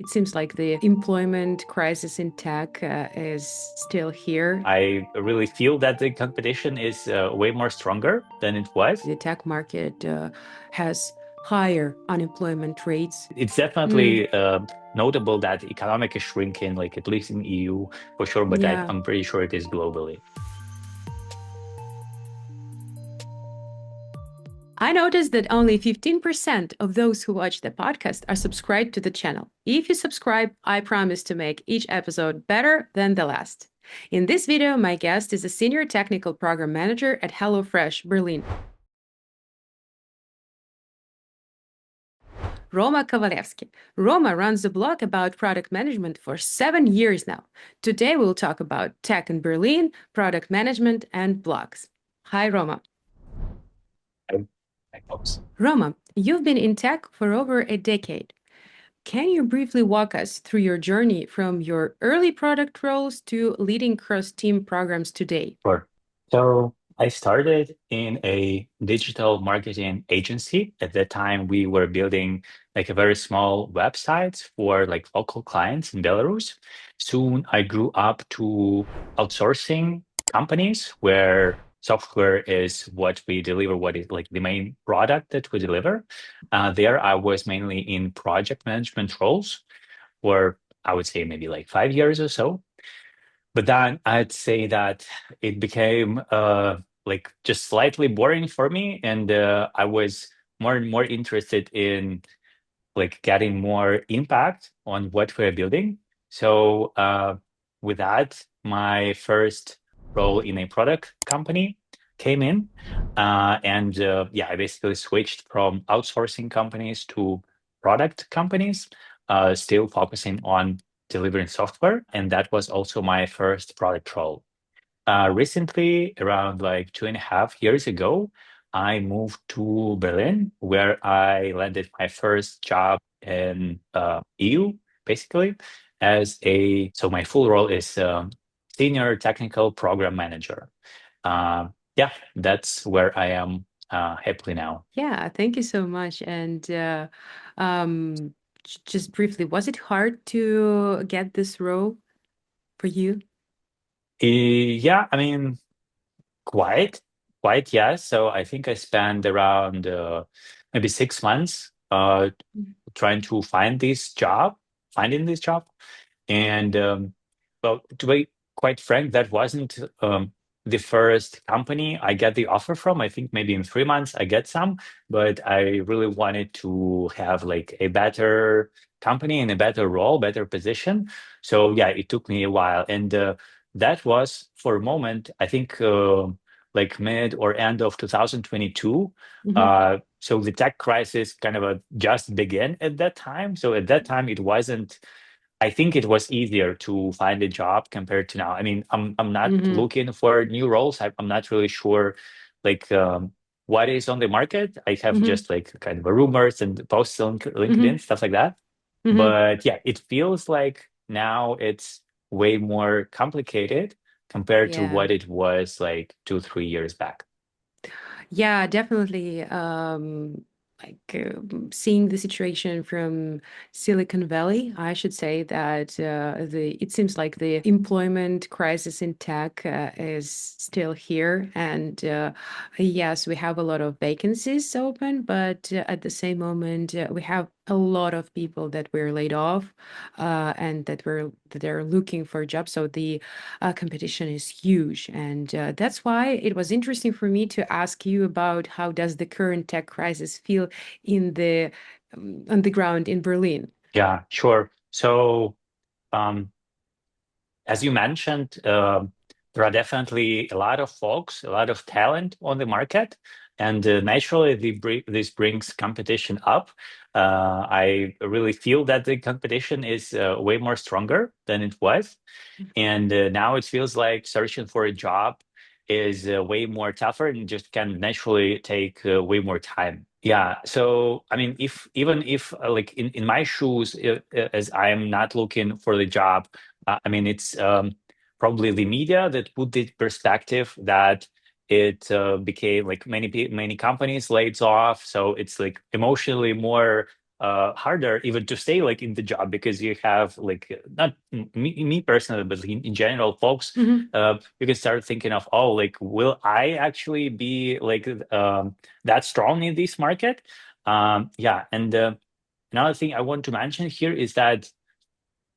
It seems like the employment crisis in tech is still here. I really feel that the competition is way more stronger than it was. The tech market has higher unemployment rates. It's definitely notable that the economic is shrinking, like at least in EU for sure, but Yeah. I'm pretty sure it is globally. I noticed that only 15% of those who watch the podcast are subscribed to the channel. If you subscribe, I promise to make each episode better than the last. In this video, my guest is a senior technical program manager at HelloFresh Berlin, Roma Kovalevsky. Roma runs a blog about product management for 7 years now. Today, we'll talk about tech in Berlin, product management, and blogs. Hi, Roma. I hope so. Roma, you've been in tech for over a decade. Can you briefly walk us through your journey from your early product roles to leading cross-team programs today? Sure. So I started in a digital marketing agency. At that time, we were building like a very small website for like local clients in Belarus. Soon I grew up to outsourcing companies where software is what we deliver, what is like the main product that we deliver. There I was mainly in project management roles for, I would say, maybe like 5 years or so. But then I'd say that it became like just slightly boring for me, and I was more and more interested in like getting more impact on what we're building. So with that, my first role in a product company came in, and yeah, I basically switched from outsourcing companies to product companies, still focusing on delivering software, and that was also my first product role. Recently, around like 2.5 years ago, I moved to Berlin, where I landed my first job in EU, basically, so my full role is senior technical program manager. Yeah, that's where I am happily now. Yeah, thank you so much. And um, just briefly, was it hard to get this role for you? Yeah, I mean, quite, quite, yes. So I think I spent around maybe 6 months trying to finding this job. And well, to be quite frank, that wasn't the first company I get the offer from. I think maybe in 3 months I get some, but I really wanted to have like a better company and a better role, better position. So yeah, it took me a while. And that was for a moment, I think like mid or end of 2022. Mhm. So the tech crisis kind of just began at that time. So at that time, it wasn't. I think it was easier to find a job compared to now. I mean, I'm not Mhm. looking for new roles. I'm not really sure, like what is on the market. I have Mhm. just like kind of a rumors and posts on Mhm. LinkedIn, stuff like that. Mhm. But yeah, it feels like now it's way more complicated compared to Yeah. what it was like 2, 3 years back. Yeah, definitely. Seeing the situation from Silicon Valley, I should say that the it seems like the employment crisis in tech is still here, and yes, we have a lot of vacancies open, but at the same moment, we have a lot of people that were laid off, and that they're looking for jobs. So the competition is huge, and that's why it was interesting for me to ask you about how does the current tech crisis feel in the on the ground in Berlin. Yeah, sure. So um, as you mentioned, there are definitely a lot of folks, a lot of talent on the market, and naturally, this brings competition up. I really feel that the competition is way more stronger than it was, and now it feels like searching for a job is way more tougher and just can naturally take way more time. Yeah. So, I mean, if even if like in my shoes, as I am not looking for the job, I mean, it's probably the media that put the perspective that it became like many companies laid off. So it's like emotionally more harder even to stay like in the job, because you have like not me personally, but in general, folks, Mhm. you can start thinking of, oh, like, will I actually be like that strong in this market? Yeah, and another thing I want to mention here is that,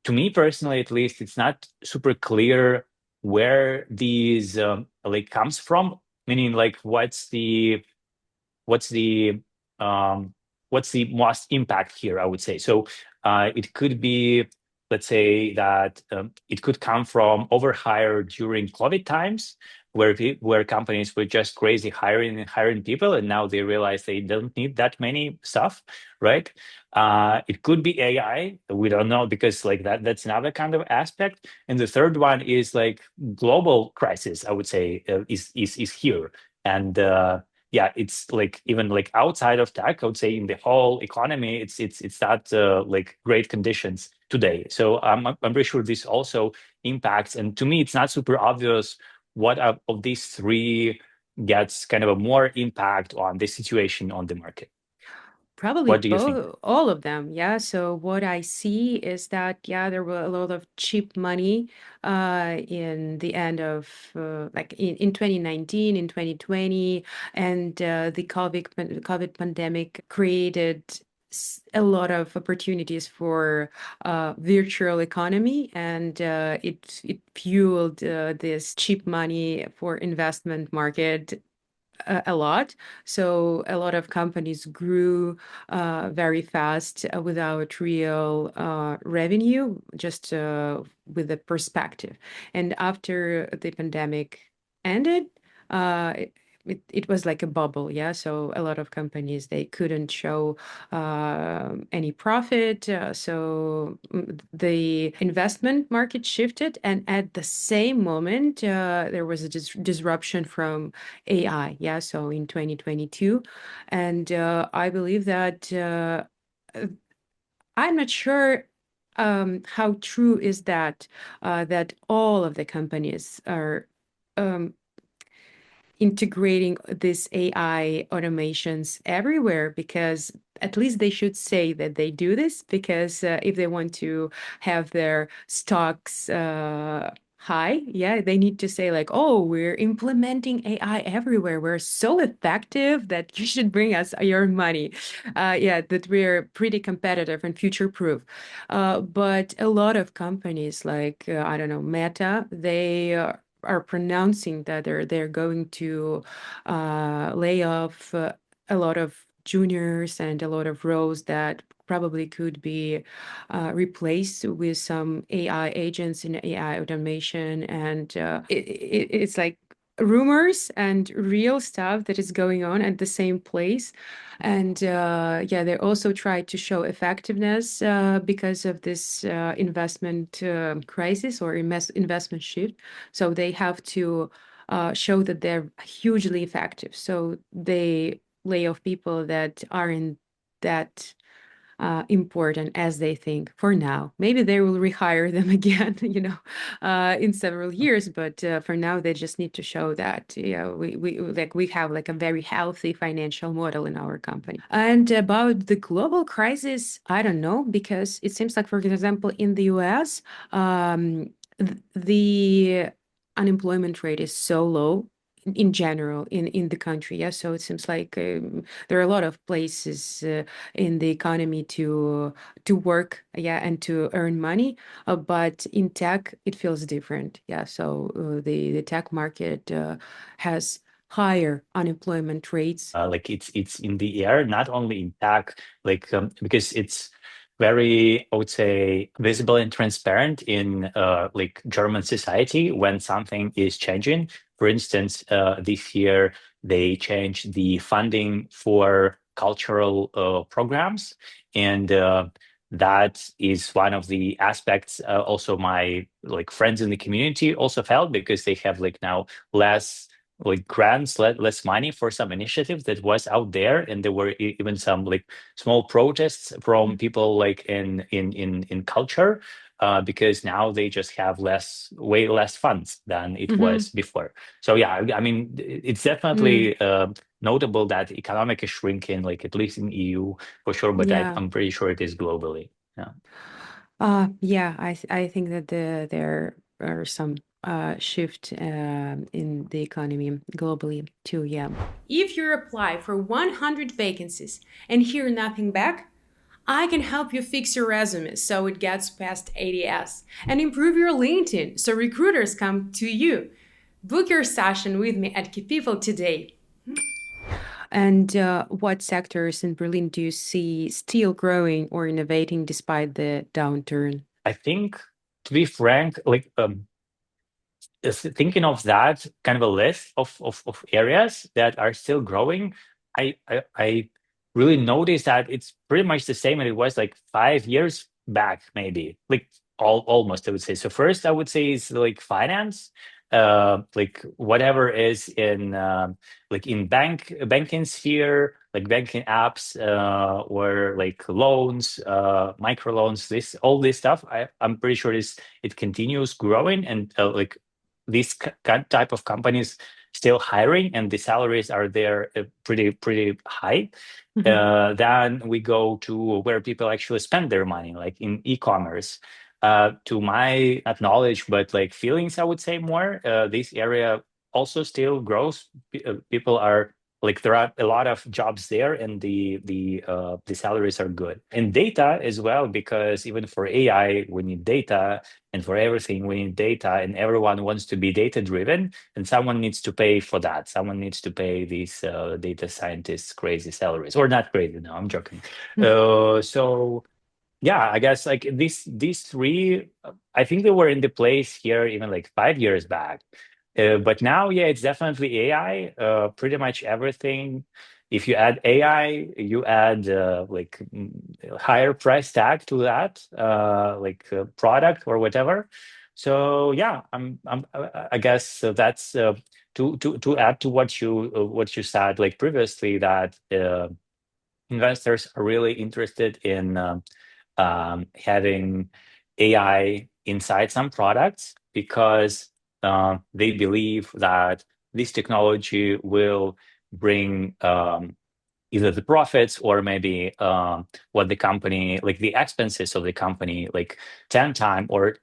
to me personally, at least, it's not super clear where these like comes from. Meaning, like, what's the um, what's the most impact here, I would say. So it could be, let's say that it could come from overhire during COVID times, where companies were just crazy hiring and hiring people, and now they realize they don't need that many stuff, right? It could be AI. We don't know, because like that's another kind of aspect. And the third one is like global crisis, I would say, is here. And yeah, it's like even like outside of tech, I would say in the whole economy, it's that like great conditions today. So I'm pretty sure this also impacts. And to me, it's not super obvious what of these three gets kind of a more impact on the situation on the market. Probably What do you think? both, all of them. Yeah. So what I see is that, yeah, there were a lot of cheap money in the end of like in 2019, in 2020, and the COVID pandemic created a lot of opportunities for virtual economy, and it fueled this cheap money for investment market a lot. So a lot of companies grew very fast without real revenue, just with the perspective. And after the pandemic ended, it was like a bubble, yeah. So a lot of companies, they couldn't show any profit. So the investment market shifted, and at the same moment, there was a disruption from AI, yeah, so in 2022. And I believe that uh, I'm not sure how true is that that all of the companies are um, integrating these AI automations everywhere, because at least they should say that they do this, because if they want to have their stocks high, yeah, they need to say like, oh, we're implementing AI everywhere. We're so effective that you should bring us your money. Yeah, that we're pretty competitive and future proof. But a lot of companies like, I don't know, Meta, they are pronouncing that they're going to lay off a lot of juniors and a lot of roles that probably could be replaced with some AI agents and AI automation. And it's like rumors and real stuff that is going on at the same place. And yeah, they also try to show effectiveness because of this investment crisis or investment shift. So they have to show that they're hugely effective. So they lay off people that aren't that important as they think for now. Maybe they will rehire them again, in several years. But for now, they just need to show that, yeah, we have like a very healthy financial model in our company. And about the global crisis, I don't know, because it seems like, for example, in the US, the unemployment rate is so low in general in the country. Yeah, so it seems like there are a lot of places in the economy to work, yeah, and to earn money. But in tech, it feels different. Yeah, so the tech market has higher unemployment rates. Like it's in the air, not only in tech, like because it's very, I would say, visible and transparent in like German society when something is changing. For instance, this year they changed the funding for cultural programs, and that is one of the aspects. Also, my like friends in the community also felt, because they have like now less like grants, less money for some initiatives that was out there, and there were even some like small protests from people like in culture, because now they just have way less funds than it Mhm. was before. So yeah, I mean, it's Mm. definitely notable that economic is shrinking, like at least in EU for sure, but Yeah. I'm pretty sure it is globally. Yeah. Yeah, I think that there are some shift in the economy globally too. Yeah. If you apply for 100 vacancies and hear nothing back, I can help you fix your resume so it gets past ADS and improve your LinkedIn so recruiters come to you. Book your session with me at Key People today. And what sectors in Berlin do you see still growing or innovating despite the downturn? I think, to be frank, like thinking of that kind of a list of areas that are still growing, I really noticed that it's pretty much the same as it was like 5 years back, maybe like almost I would say. So first I would say is like finance, like whatever is in like in banking sphere, like banking apps, or like loans, microloans, this all this stuff. I'm pretty sure it continues growing and like these type of companies still hiring and the salaries are there pretty high. Then we go to where people actually spend their money, like in e-commerce. To my not knowledge, but like feelings, I would say more. This area also still grows. People are like there are a lot of jobs there, and the salaries are good. And data as well, because even for AI, we need data, and for everything, we need data, and everyone wants to be data driven, and someone needs to pay for that. Someone needs to pay these data scientists crazy salaries, or not crazy. No, I'm joking. So yeah, I guess like these three, I think they were in the place here even like 5 years back. But now, yeah, it's definitely AI. Pretty much everything. If you add AI, you add higher price tag to that, product or whatever. So yeah, I guess that's to add to what you said like previously that investors are really interested in having AI inside some products because they believe that this technology will bring either the profits or maybe what the company, like the expenses of the company, like 10 time or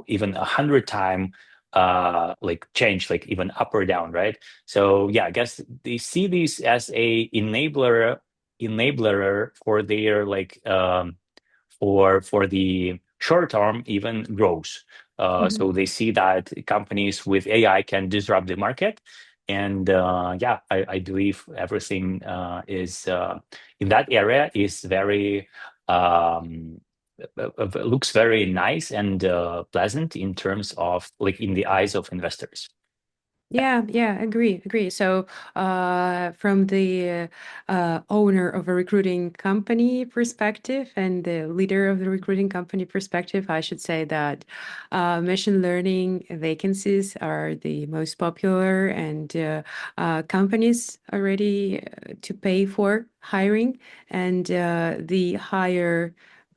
even 100 time like change, like even up or down, right? So yeah, I guess they see this as a enabler for their like for the short term even grows. So they see that companies with AI can disrupt the market. And yeah, I believe everything is in that area is very looks very nice and pleasant in terms of like in the eyes of investors. Yeah, agree. So, from the owner of a recruiting company perspective and the leader of the recruiting company perspective, I should say that machine learning vacancies are the most popular, and companies are ready to pay for hiring, and the higher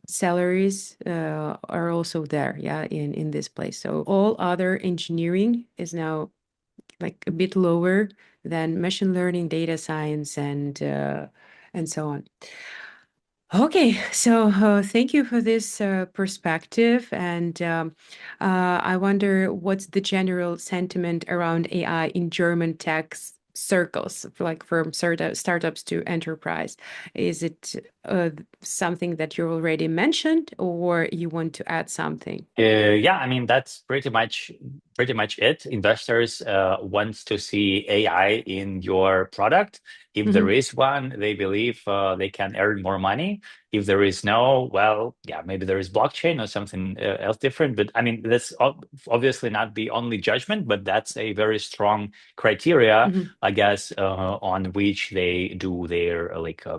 salaries are also there, yeah, in this place. So all other engineering is now like a bit lower than machine learning, data science, and so on. Okay, so thank you for this perspective, and I wonder what's the general sentiment around AI in German tech circles, like from startups to enterprise. Is it something that you already mentioned, or you want to add something? Yeah, I mean that's pretty much it. Investors want to see AI in your product. If there Mhm. is one, they believe they can earn more money. If there is no, well, yeah, maybe there is blockchain or something else different. But I mean, that's obviously not the only judgment, but that's a very strong criteria, Mhm. I guess, on which they do their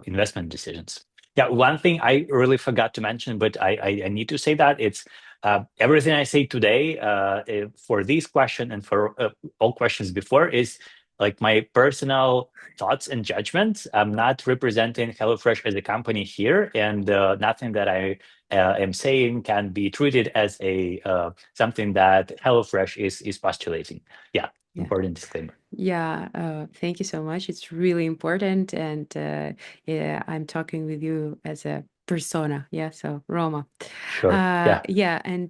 investment decisions. Yeah, one thing I really forgot to mention, but I need to say that it's everything I say today for this question and for all questions before is like my personal thoughts and judgments. I'm not representing HelloFresh as a company here, and nothing that I am saying can be treated as a something that HelloFresh is postulating. Yeah. Yeah. important disclaimer. Yeah, thank you so much. It's really important, and yeah, I'm talking with you as a persona. Yeah, so Roma. Sure. Yeah. Yeah, and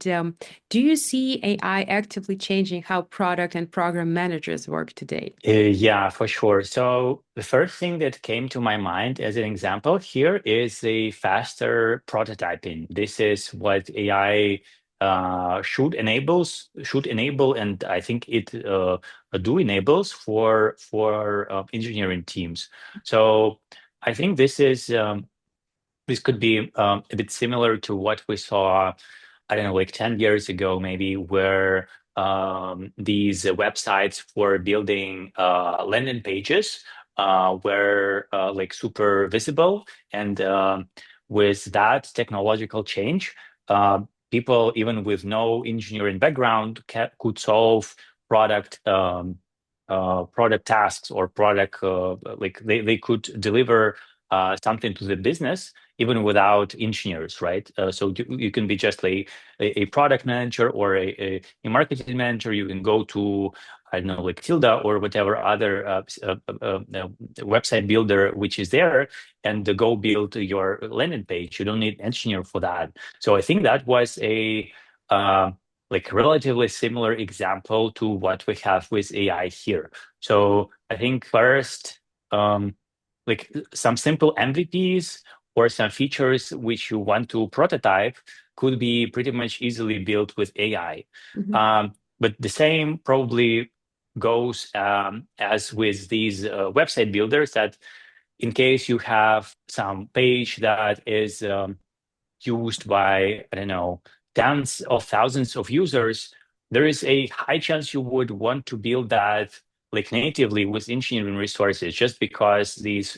do you see AI actively changing how product and program managers work today? Yeah, for sure. So the first thing that came to my mind as an example here is the faster prototyping. This is what AI should enable, and I think it do enables for engineering teams. So I think this could be a bit similar to what we saw, I don't know, like 10 years ago, maybe, where these websites for building landing pages were like super visible. And with that technological change, uh, people, even with no engineering background, could solve product product tasks or product like they could deliver something to the business even without engineers, right? So you can be just a product manager or a marketing manager. You can go to, I don't know, like Tilda or whatever other website builder which is there, and go build your landing page. You don't need engineer for that. So I think that was a uh, like relatively similar example to what we have with AI here. So I think first, like some simple MVPs or some features which you want to prototype could be pretty much easily built with AI. Mhm. But the same probably goes as with these website builders, that in case you have some page that is used by, I don't know, tens of thousands of users, there is a high chance you would want to build that like natively with engineering resources, just because these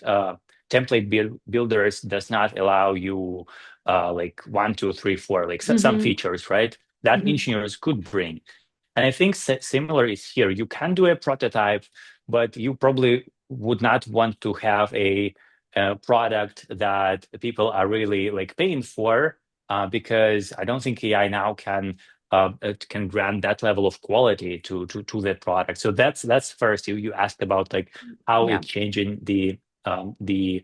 builders does not allow you like one, two, three, four, like some Mhm. features, right? That Mhm. engineers could bring. And I think similar is here. You can do a prototype, but you probably would not want to have a product that people are really like paying for, because I don't think AI now can grant that level of quality to that product. So that's first. You asked about like how Yeah. it's changing the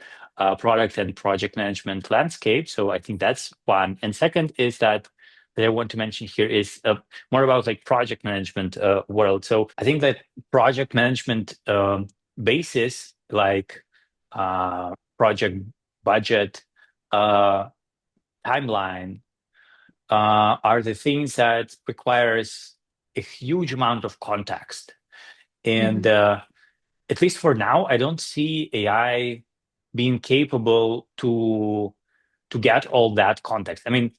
product and project management landscape. So I think that's one. And second is that I want to mention here is more about like project management world. So I think that project management basis, like project budget, uh, timeline, are the things that requires a huge amount of context. And Mhm. at least for now, I don't see AI being capable to get all that context. I mean,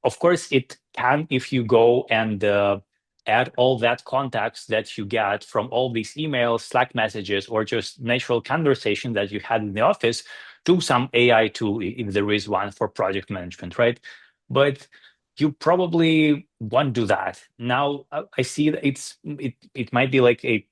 of course, it can if you go and add all that context that you get from all these emails, Slack messages, or just natural conversation that you had in the office to some AI tool, if there is one for project management, right? But you probably won't do that. Now, I see that it might be like a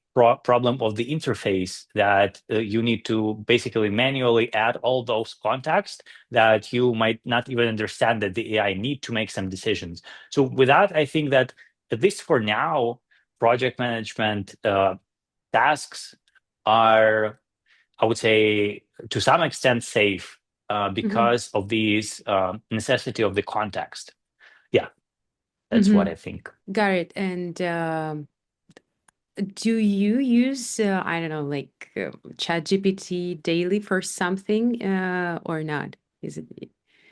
problem of the interface, that you need to basically manually add all those contacts that you might not even understand that the AI need to make some decisions. So with that, I think that at least for now, project management tasks are, I would say, to some extent safe Mhm. because of these necessity of the context. Yeah, that's what Mhm. I think. Got it. And do you use I don't know, like ChatGPT daily for something or not? Is it?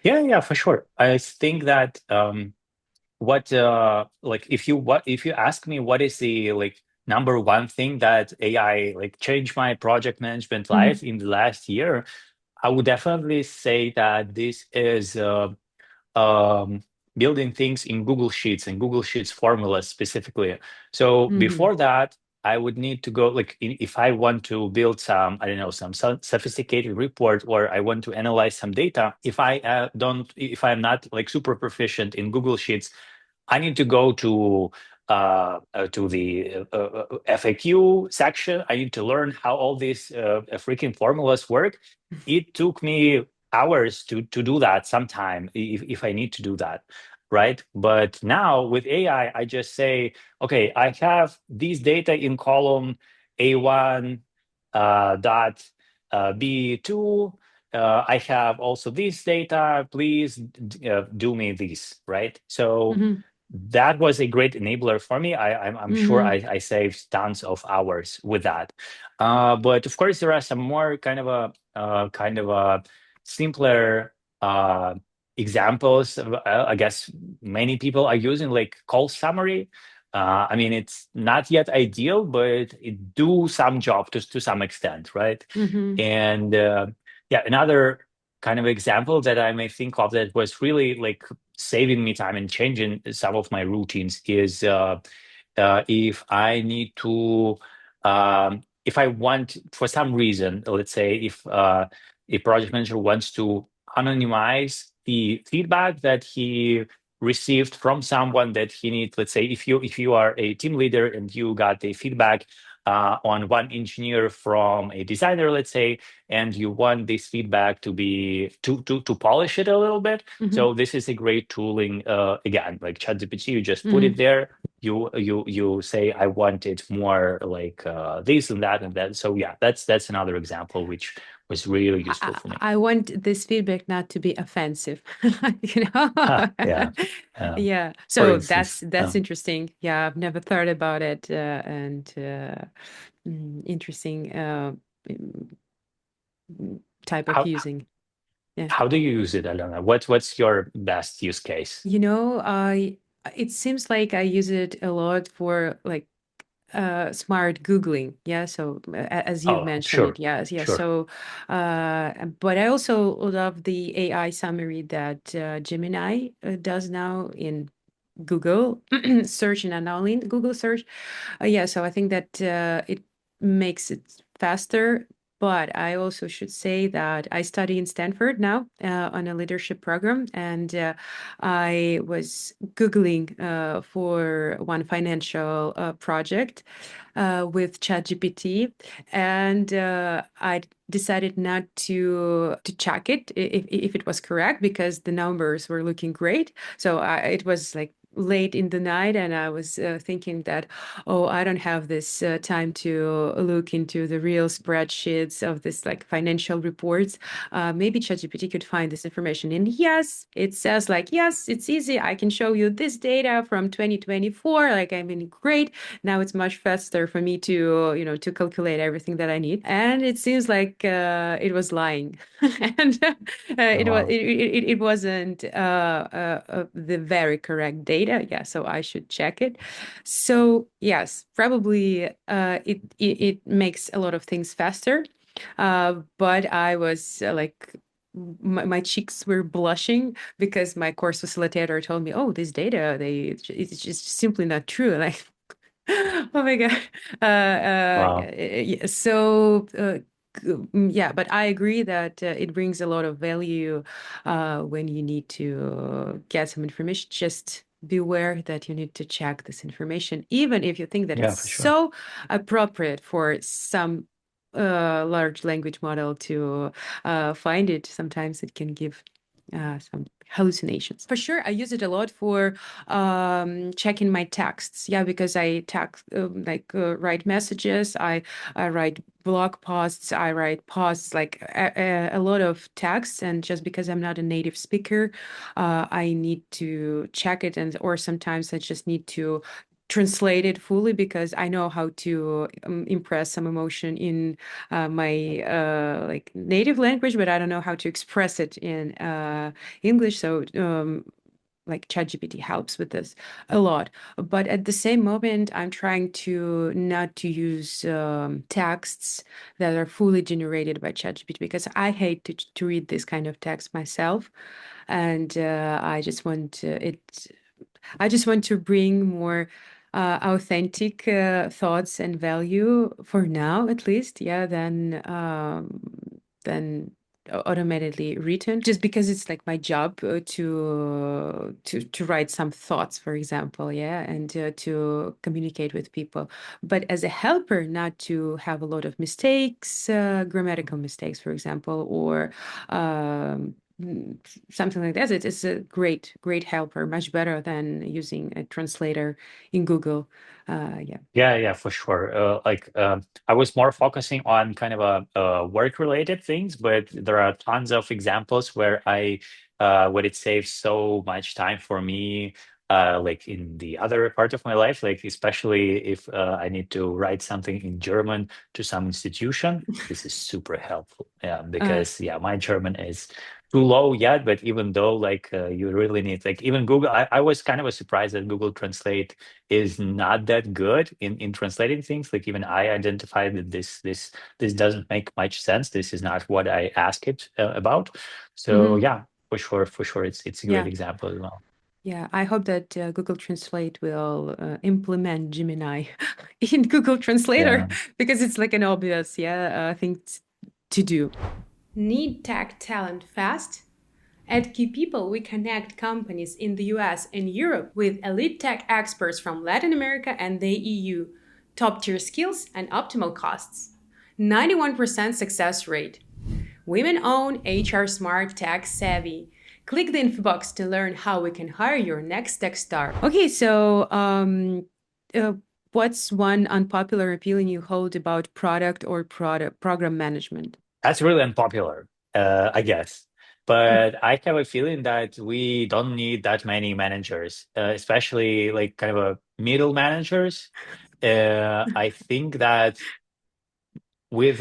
Yeah, for sure. I think that what like if you ask me what is the like number one thing that AI like changed my project management Mhm. life in the last year, I would definitely say that this is um, building things in Google Sheets and Google Sheets formulas specifically. So Mhm. before that, I would need to go like if I want to build some, I don't know, some sophisticated report, or I want to analyze some data. If I don't, if I'm not like super proficient in Google Sheets, I need to go to the FAQ section. I need to learn how all these freaking formulas work. It took me hours to do that sometime if I need to do that. right? But now with AI, I just say, okay, I have these data in column A1 dot B2. I have also this data. Please do me this, right? So Mm-hmm. that was a great enabler for me. I'm sure Mm-hmm. I saved tons of hours with that. But of course, there are some more kind of a simpler examples. I guess many people are using like call summary. I mean, it's not yet ideal, but it do some job to some extent, right? Mm-hmm. And yeah, another kind of example that I may think of that was really like saving me time and changing some of my routines is if I need to, if I want, for some reason, let's say if a project manager wants to anonymize the feedback that he received from someone that he needs, let's say if you are a team leader and you got a feedback on one engineer from a designer, let's say, and you want this feedback to be to polish it a little bit. Mm-hmm. So this is a great tooling. Again, like ChatGPT, you just put it Mm-hmm. there. You say I want it more like this and that and that. So yeah, that's another example which was really useful for me. I want this feedback not to be offensive, you know? Yeah, Yeah. for So instance. that's interesting. Yeah, I've never thought about it, and interesting mm, type of How using. Yeah. how do you use it, Alena? What's your best use case? You know, it seems like I use it a lot for like smart Googling. Yeah. So as you've Oh, mentioned it, sure, yes, yes. sure. So, but I also love the AI summary that Gemini does now in Google search and not only in Google search. Yeah, so I think that it makes it faster. But I also should say that I study in Stanford now on a leadership program, and I was Googling for one financial project with ChatGPT, and I decided not to check it if it was correct because the numbers were looking great. So it was like late in the night, and I was thinking that, oh, I don't have this time to look into the real spreadsheets of this like financial reports. Maybe ChatGPT could find this information. And yes, it says like, yes, it's easy. I can show you this data from 2024. Like, I mean, great. Now it's much faster for me to, to calculate everything that I need. And it seems like it was lying. And Oh, wow. it wasn't the very correct data. Yeah, so I should check it. So yes, probably it makes a lot of things faster. But I was like my cheeks were blushing because my course facilitator told me, "Oh, this data, it's just simply not true." Like, oh my God. Wow. Yeah, so yeah, but I agree that it brings a lot of value when you need to get some information. Just beware that you need to check this information, even if you think that Yeah, it's for sure. so appropriate for some large language model to find it. Sometimes it can give some hallucinations. For sure, I use it a lot for checking my texts. Yeah, because I text write messages. I write blog posts. I write posts like a lot of texts. And just because I'm not a native speaker, I need to check it, and or sometimes I just need to translate it fully because I know how to impress some emotion in my like native language, but I don't know how to express it in English. So like ChatGPT helps with this a lot. But at the same moment, I'm trying to not to use texts that are fully generated by ChatGPT because I hate to read this kind of text myself, and I just want to bring more authentic thoughts and value for now, at least, yeah, than automatically written. Just because it's like my job to write some thoughts, for example, yeah, and to communicate with people. But as a helper, not to have a lot of mistakes, grammatical mistakes, for example, or something like that, it's a great helper, much better than using a translator in Google. Yeah. Yeah, for sure. I was more focusing on kind of a work-related things, but there are tons of examples where it saves so much time for me, like in the other part of my life, like especially if I need to write something in German to some institution. This is super helpful. Yeah, Uh, because yeah, my German is too low yet, but even though you really need like even Google, I was kind of surprised that Google Translate is not that good in translating things. Like even I identified that this doesn't make much sense. This is not what I asked it about. So mhm. yeah, for sure, it's a great Yeah. example as well. Yeah, I hope that Google Translate will implement Gemini in Google Translator Yeah, because it's like an obvious, thing to do. Need tech talent fast? At Key People, we connect companies in the US and Europe with elite tech experts from Latin America and the EU, top tier skills and optimal costs. 91% success rate. Women own, HR smart, tech savvy. Click the info box to learn how we can hire your next tech star. Okay, so uh, what's one unpopular opinion you hold about product or product program management? that's really unpopular, I guess. But I have a feeling that we don't need that many managers, especially like kind of a middle managers. I think that with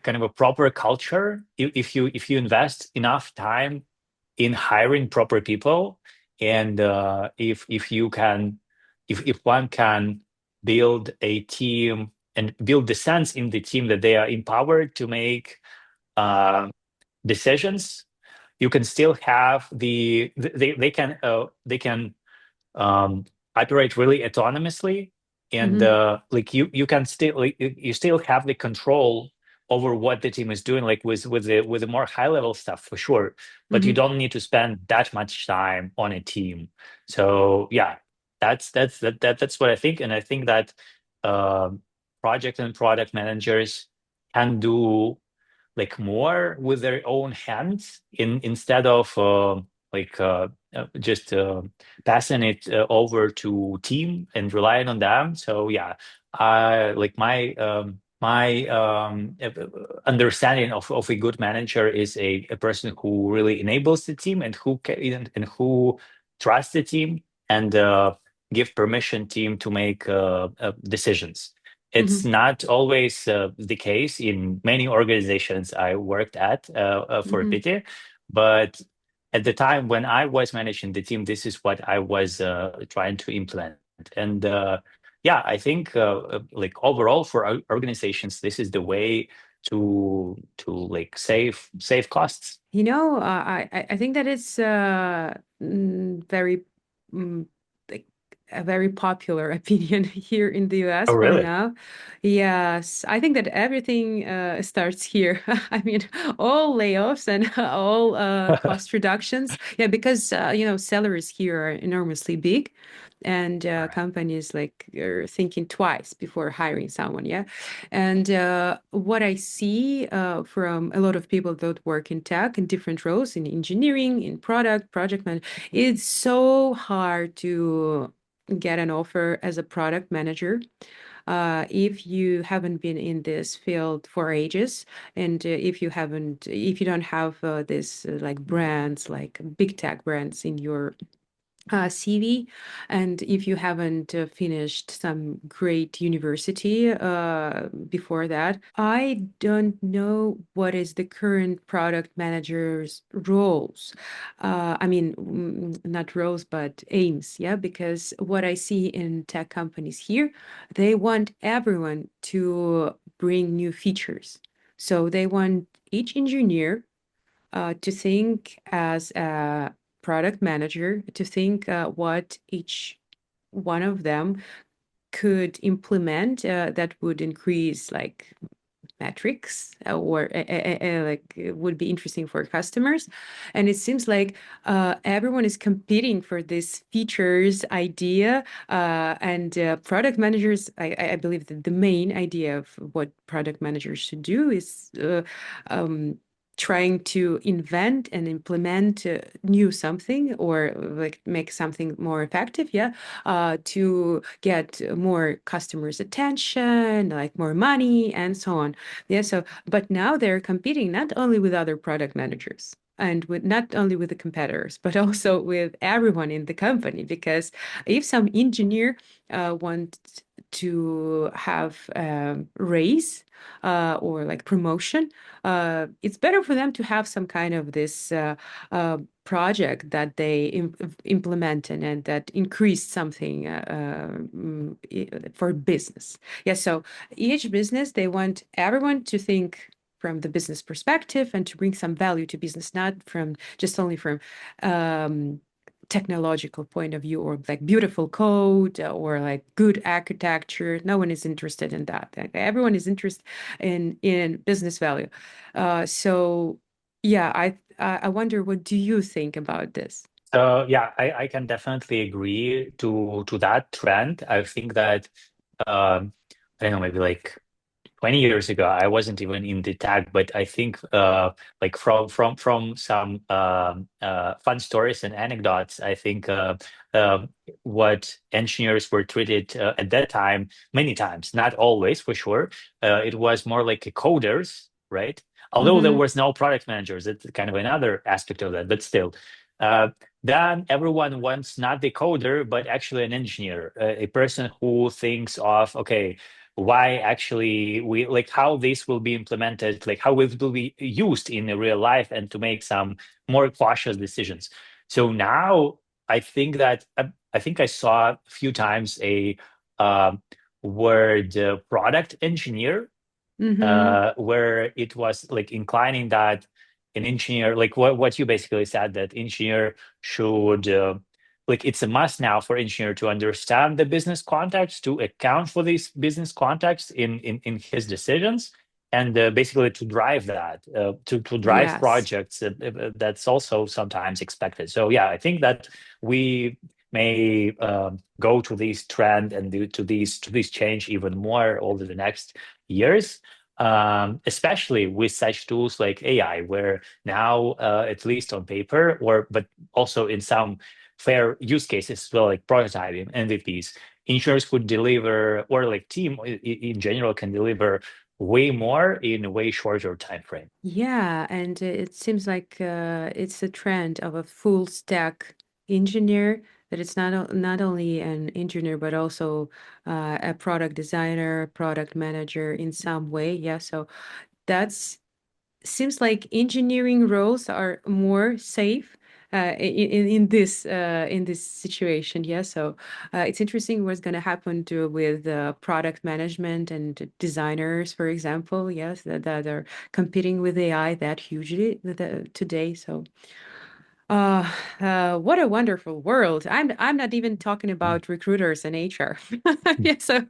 kind of a proper culture, if you invest enough time in hiring proper people, and if you can, if one can build a team and build the sense in the team that they are empowered to make uh, decisions, you can still have they can um, operate really autonomously, and Mm-hmm, you can still you still have the control over what the team is doing, like with the more high level stuff for sure, but you mm-hmm, don't need to spend that much time on a team. So yeah, that's what I think, and I think that um project and product managers can do like more with their own hands instead of just passing it over to team and relying on them. So yeah, like my understanding of a good manager is a person who really enables the team and who trusts the team and give permission team to make decisions. It's mm-hmm, not always the case in many organizations I worked at for mm-hmm. PT, but at the time when I was managing the team, this is what I was trying to implement. And yeah, I think like overall for organizations, this is the way to like save costs. I think that it's very mm, like a very popular opinion here in the US Oh, for really? now. Yes, I think that everything starts here. I mean, all layoffs and all cost reductions. Yeah, because salaries here are enormously big, and Right. companies like are thinking twice before hiring someone. Yeah. And what I see from a lot of people that work in tech in different roles, in engineering, in project management, it's so hard to get an offer as a product manager if you haven't been in this field for ages, and if you don't have this like brands, like big tech brands in your CV, and if you haven't finished some great university before that, I don't know what is the current product manager's roles. I mean, not roles, but aims, yeah, because what I see in tech companies here, they want everyone to bring new features. So they want each engineer to think as a product manager, to think what each one of them could implement that would increase like metrics or like would be interesting for customers. And it seems like everyone is competing for this features idea, and product managers, I believe that the main idea of what product managers should do is trying to invent and implement new something or like make something more effective, yeah, to get more customers' attention, like more money and so on. Yeah, so but now they're competing not only with other product managers and with not only with the competitors, but also with everyone in the company. Because if some engineer wants to have raise or like promotion, it's better for them to have some kind of this project that they implement and that increase something for business. Yeah, so each business, they want everyone to think from the business perspective and to bring some value to business, not from just only from um, technological point of view or like beautiful code or like good architecture. No one is interested in that. Like, everyone is interested in business value. So yeah, I wonder, what do you think about this? So yeah, I can definitely agree to that trend. I think that I don't know, maybe like 20 years ago, I wasn't even in the tech, but I think like from some fun stories and anecdotes, I think what engineers were treated at that time, many times, not always for sure, it was more like coders, right? Although there Mm-hmm. was no product managers, that's kind of another aspect of that, but still. Uh, then everyone wants not the coder, but actually an engineer, a person who thinks of, okay, why actually we like how this will be implemented, like how it will be used in the real life, and to make some more cautious decisions. So now I think that I think I saw a few times a um word product engineer, Mm-hmm. where it was like inclining that an engineer, like what you basically said, that engineer should like it's a must now for engineer to understand the business context, to account for these business context in his decisions, and basically to drive that, to drive Yes. projects. That's also sometimes expected. So yeah, I think that we may go to this trend and to this change even more over the next years, especially with such tools like AI, where now, at least on paper, or but also in some fair use cases, well, like prototyping, MVPs, insurers could deliver, or like team in general can deliver way more in a way shorter time frame. Yeah, and it seems like it's a trend of a full stack engineer, that it's not only an engineer but also a product designer, product manager in some way. Yeah, so that's seems like engineering roles are more safe in this situation. Yeah, so it's interesting what's going to happen to with product management and designers, for example. Yes, that are competing with AI that hugely today. So what a wonderful world. I'm not even talking about recruiters and HR. Yeah, so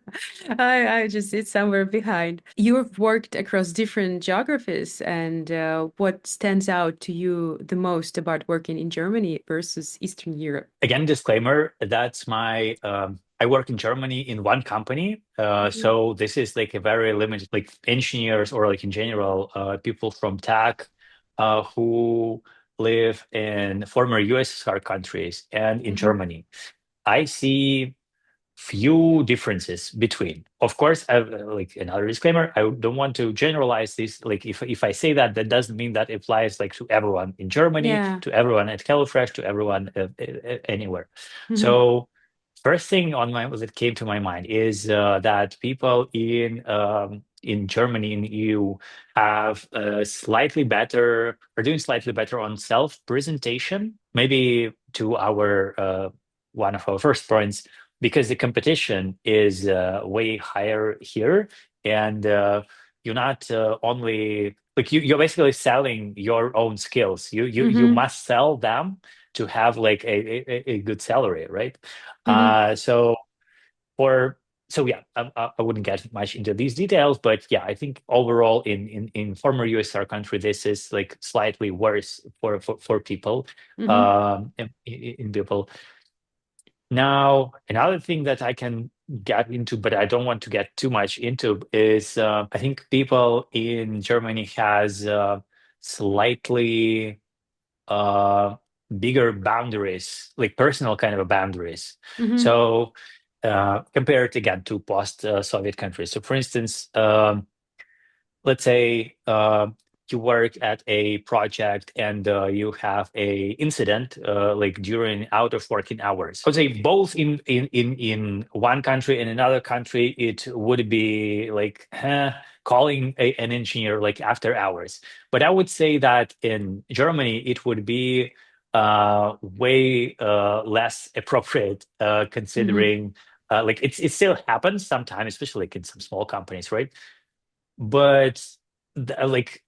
I just sit somewhere behind. You've worked across different geographies, and what stands out to you the most about working in Germany versus Eastern Europe? Again, disclaimer, that's my I work in Germany in one company. Mhm. So this is like a very limited, like engineers, or like in general, people from tech who live in former USSR countries and in Mhm. Germany. I see few differences between. Of course, like another disclaimer, I don't want to generalize this. Like if I say that, that doesn't mean that it applies like to everyone in Germany, Yeah. to everyone at HelloFresh, to everyone anywhere. Mhm. So first thing on my that came to my mind is that people in Germany, in EU, have slightly better, are doing slightly better on self presentation. Maybe to our one of our first points, because the competition is way higher here, and you're not only like you're basically selling your own skills. You Mhm. must sell them to have like a good salary, right? Mhm. So for so yeah, I wouldn't get much into these details, but yeah, I think overall in former USSR country, this is like slightly worse for people, Mhm. in people. Now, another thing that I can get into, but I don't want to get too much into, is I think people in Germany has slightly uh bigger boundaries, like personal kind of boundaries. Mm-hmm. So compared again to post Soviet countries. So for instance, let's say you work at a project and you have a incident like during out of working hours. I would say both in one country and another country, it would be like calling an engineer like after hours. But I would say that in Germany, it would be way less appropriate Mm-hmm. considering like it still happens sometimes, especially like in some small companies, right? But like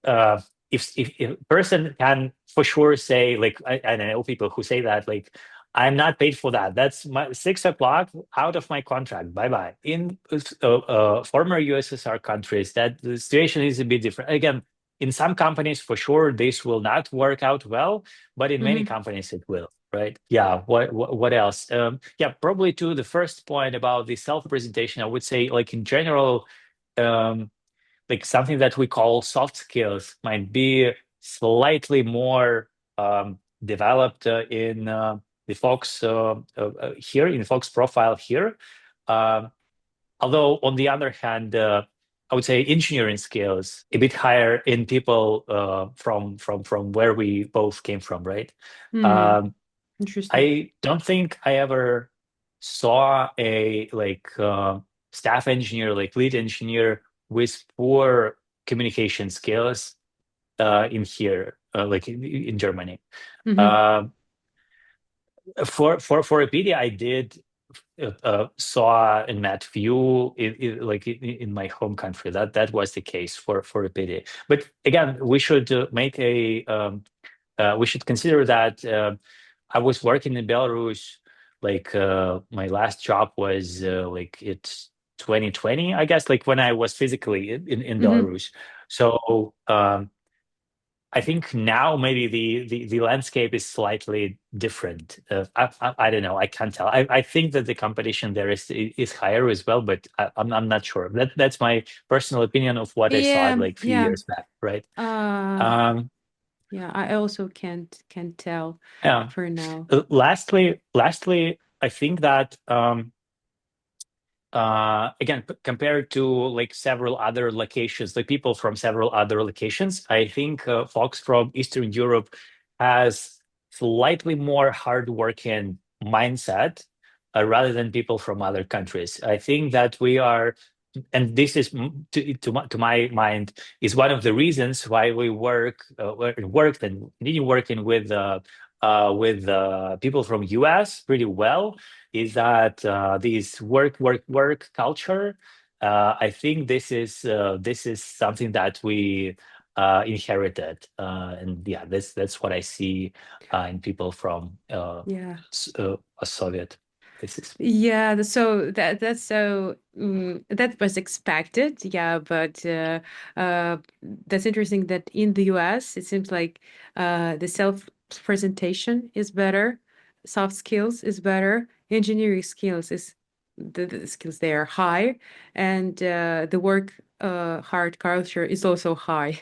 if a person can for sure say like I know people who say that like I'm not paid for that, that's my 6 o'clock out of my contract, bye bye. In former USSR countries that the situation is a bit different. Again, in some companies for sure this will not work out well, but in many Mm-hmm. companies it will, right? Yeah, what else? Yeah, probably to the first point about the self presentation, I would say like in general, um like something that we call soft skills might be slightly more developed in the folks here in folks profile here. Um, Although on the other hand, I would say engineering skills a bit higher in people from where we both came from, right? Mm-hmm. Um, Interesting. I don't think I ever saw a like staff engineer, like lead engineer with poor communication skills in here, like in Germany. Mm-hmm. Uh, for Wikipedia, I did saw and met few in my home country. That was the case for Wikipedia. But again, we should make a we should consider that I was working in Belarus. Like my last job was like it's 2020, I guess, like when I was physically in Mm-hmm. Belarus. So I think now maybe the landscape is slightly different. I don't know. I can't tell. I think that the competition there is higher as well, but I'm not sure. That's my personal opinion of what I saw Yeah, like a few yeah. years back, right? Uh, Um, yeah, I also can't tell yeah. for now. Lastly, I think that again, compared to like several other locations, like people from several other locations, I think folks from Eastern Europe has slightly more hardworking mindset rather than people from other countries. I think that we are, and this is to my mind is one of the reasons why we worked and continue working with people from US pretty well, is that this work culture. I think this is something that we inherited, and yeah, that's what I see in people from Yeah. a Soviet places. Yeah, that's so that was expected. Yeah, but that's interesting that in the US it seems like the self presentation is better, soft skills is better, engineering skills is the skills they are high, and the work hard culture is also high.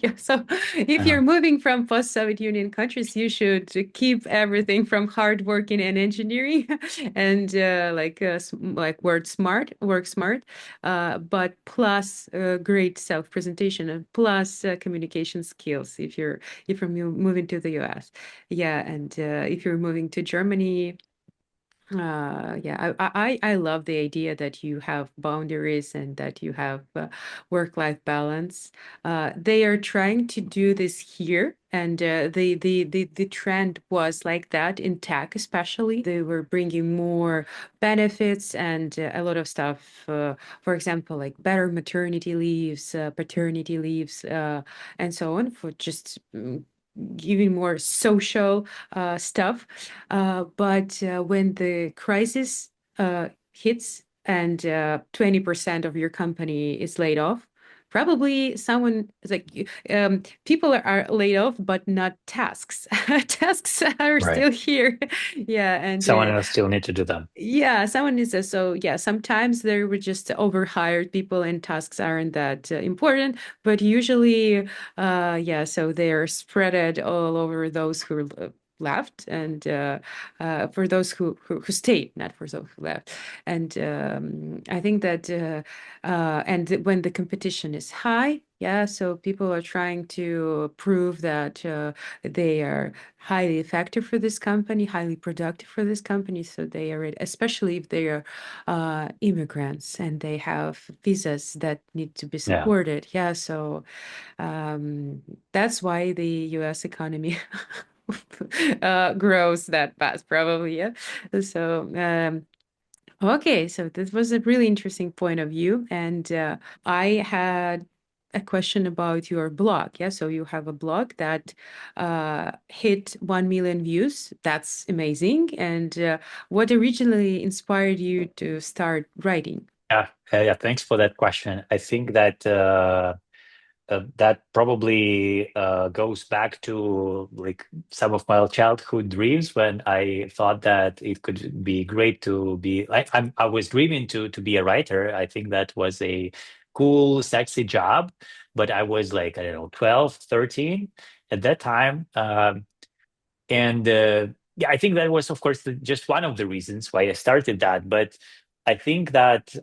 Yeah, so if Uh, you're moving from post-Soviet Union countries, you should keep everything from hard working and engineering and like work smart, but plus great self-presentation and plus communication skills if you're moving to the US. Yeah, and if you're moving to Germany, yeah, I love the idea that you have boundaries and that you have work-life balance. They are trying to do this here, and the trend was like that in tech, especially. They were bringing more benefits and a lot of stuff. For example, like better maternity leaves, paternity leaves, and so on for just giving more social stuff. But when the crisis hits and 20% of your company is laid off, Probably someone is like people are laid off, but not tasks. Tasks are Right. still here. Yeah, and Someone else still need to do them. yeah, someone is so yeah. Sometimes they were just overhired people, and tasks aren't that important. But usually, yeah, so they're spread all over those who left, and for those who stayed, not for those who left. And I think that and when the competition is high, yeah, so people are trying to prove that they are highly effective for this company, highly productive for this company. So they are, especially if they are immigrants and they have visas that need to be Yeah. supported. Yeah, so that's why the U.S. economy grows that fast, probably. Yeah. So okay, so this was a really interesting point of view. And I had a question about your blog. Yeah, so you have a blog that hit 1 million views. That's amazing. And what originally inspired you to start writing? Yeah. Thanks for that question. I think that that probably goes back to like some of my childhood dreams when I thought that it could be great to be like I was dreaming to be a writer. I think that was a cool, sexy job, but I was like, I don't know, 12, 13 at that time. And yeah, I think that was, of course, just one of the reasons why I started that. But I think that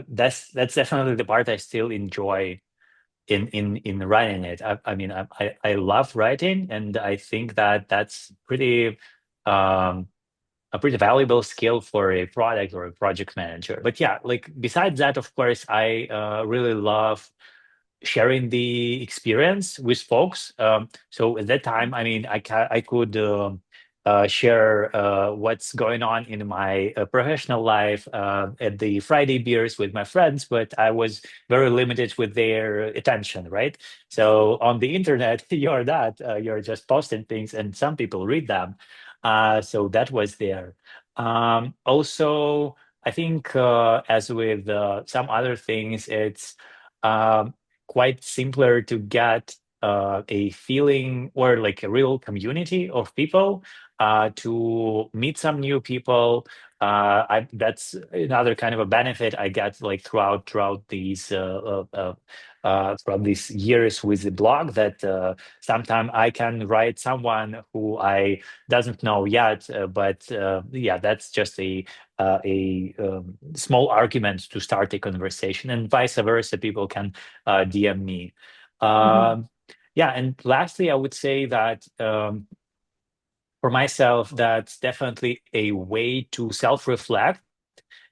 that's definitely the part I still enjoy in writing it. I mean, I love writing, and I think that that's um, a pretty valuable skill for a product or a project manager. But yeah, like besides that, of course, I really love sharing the experience with folks. So at that time, I mean, I could share what's going on in my professional life at the Friday beers with my friends, but I was very limited with their attention, right? So on the internet, you're not, you're just posting things, and some people read them. So that was there. Also, I think as with some other things, it's um, quite simpler to get a feeling or like a real community of people to meet some new people. That's another kind of a benefit I get like throughout these years with the blog that sometimes I can write someone who I doesn't know yet, but yeah, that's just a small argument to start a conversation, and vice versa. People can DM me. Mhm. Yeah, and lastly, I would say that for myself, that's definitely a way to self-reflect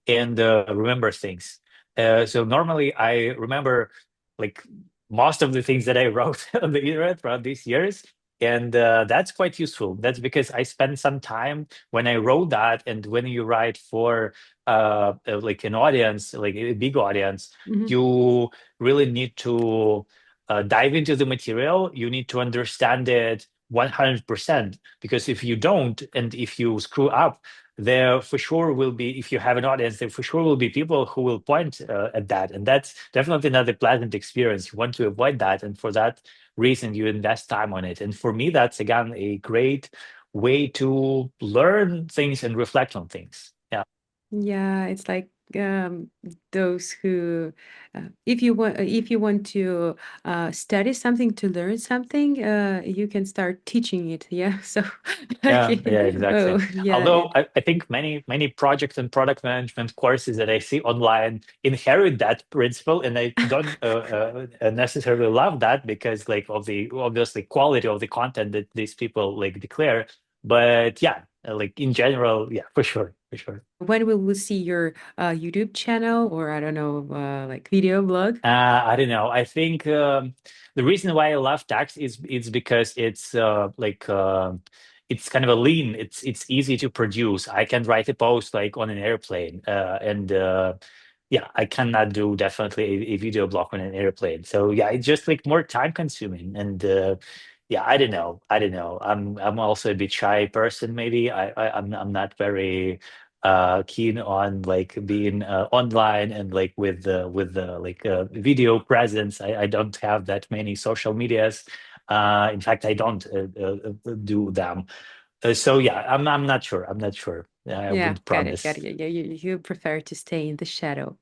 and remember things. So normally I remember like most of the things that I wrote on the internet throughout these years. And that's quite useful. That's because I spent some time when I wrote that. And when you write for like an audience, like a big audience, Mhm. you really need to dive into the material. You need to understand it 100%. Because if you don't, and if you screw up, there for sure will be, if you have an audience, there for sure will be people who will point at that. And that's definitely not a pleasant experience. You want to avoid that. And for that reason, you invest time on it. And for me, that's again a great way to learn things and reflect on things. Yeah. Yeah, it's like those who, if you want to study something to learn something, you can start teaching it. Yeah. So, Yeah, okay. Oh, exactly. yeah. Although I think many project and product management courses that I see online inherit that principle, and I don't necessarily love that because like of the obviously quality of the content that these people like declare. But yeah, like in general, yeah, for sure, for sure. When will we see your YouTube channel or I don't know, like video blog? I don't know. I think the reason why I love tax is it's because it's kind of a lean. It's easy to produce. I can write a post like on an airplane, and yeah, I cannot do definitely a video blog on an airplane. So yeah, it's just like more time consuming, and yeah, I don't know. I don't know. I'm also a bit shy person. Maybe I'm not very. keen on like being online and like with the like video presence. I don't have that many social medias. In fact, I don't do them. So yeah, I'm not sure. I'm not sure. I Yeah, would got it, got promise. it. Yeah, you prefer to stay in the shadow.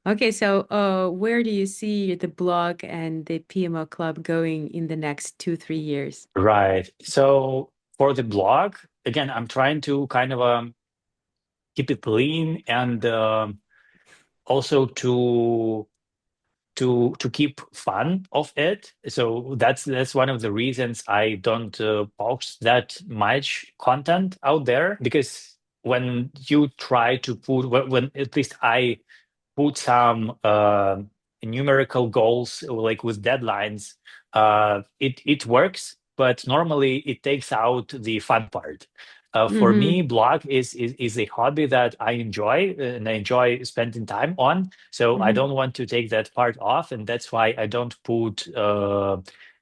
Okay, so where do you see the blog and the PMO club going in the next 2, 3 years? Right. So for the blog, again, I'm trying to kind of keep it clean and also to keep fun of it. So that's one of the reasons I don't post that much content out there, because when you try to put when at least I put some numerical goals like with deadlines, it works, but normally it takes out the fun part. For Mm-hmm. me, blog is a hobby that I enjoy and I enjoy spending time on. So I Mm-hmm. don't want to take that part off, and that's why I don't put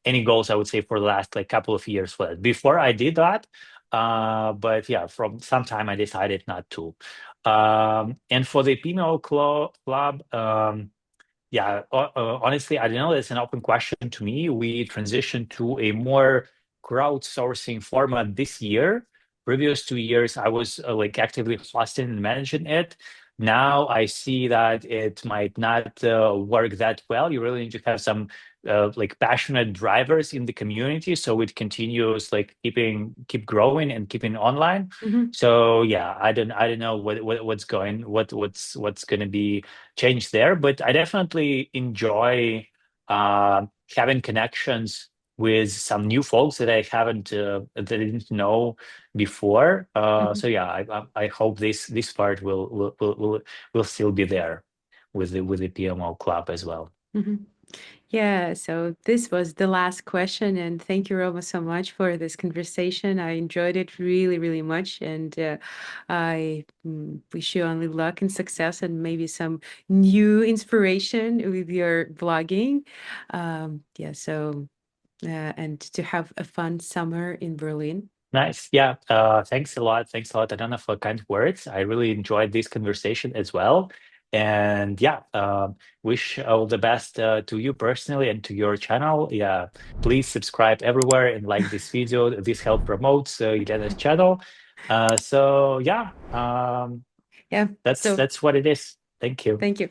any goals, I would say, for the last like couple of years for that. Before I did that, but yeah, from some time I decided not to. And for the PMO club, yeah, honestly, I don't know. It's an open question to me. We transitioned to a more crowdsourcing format this year. Previous 2 years, I was like actively hosting and managing it. Now I see that it might not work that well. You really need to have some like passionate drivers in the community, so it continues like keep growing and keeping online. Mm-hmm. So yeah, I don't know what's going to be changed there, but I definitely enjoy having connections with some new folks that I haven't that I didn't know before. Mm-hmm. So yeah, I hope this part will still be there with the PMO club as well. Mm-hmm. Yeah, so this was the last question, and thank you, Roma, so much for this conversation. I enjoyed it really, really much, and I wish you only luck and success, and maybe some new inspiration with your blogging. Yeah, so and to have a fun summer in Berlin. Nice. Yeah. Thanks a lot. Thanks a lot, Alena, for kind words. I really enjoyed this conversation as well. And yeah, wish all the best to you personally and to your channel. Yeah, please subscribe everywhere and like this video. This help promotes Elena's channel. So yeah, Yeah, so that's what it is. Thank you. thank you.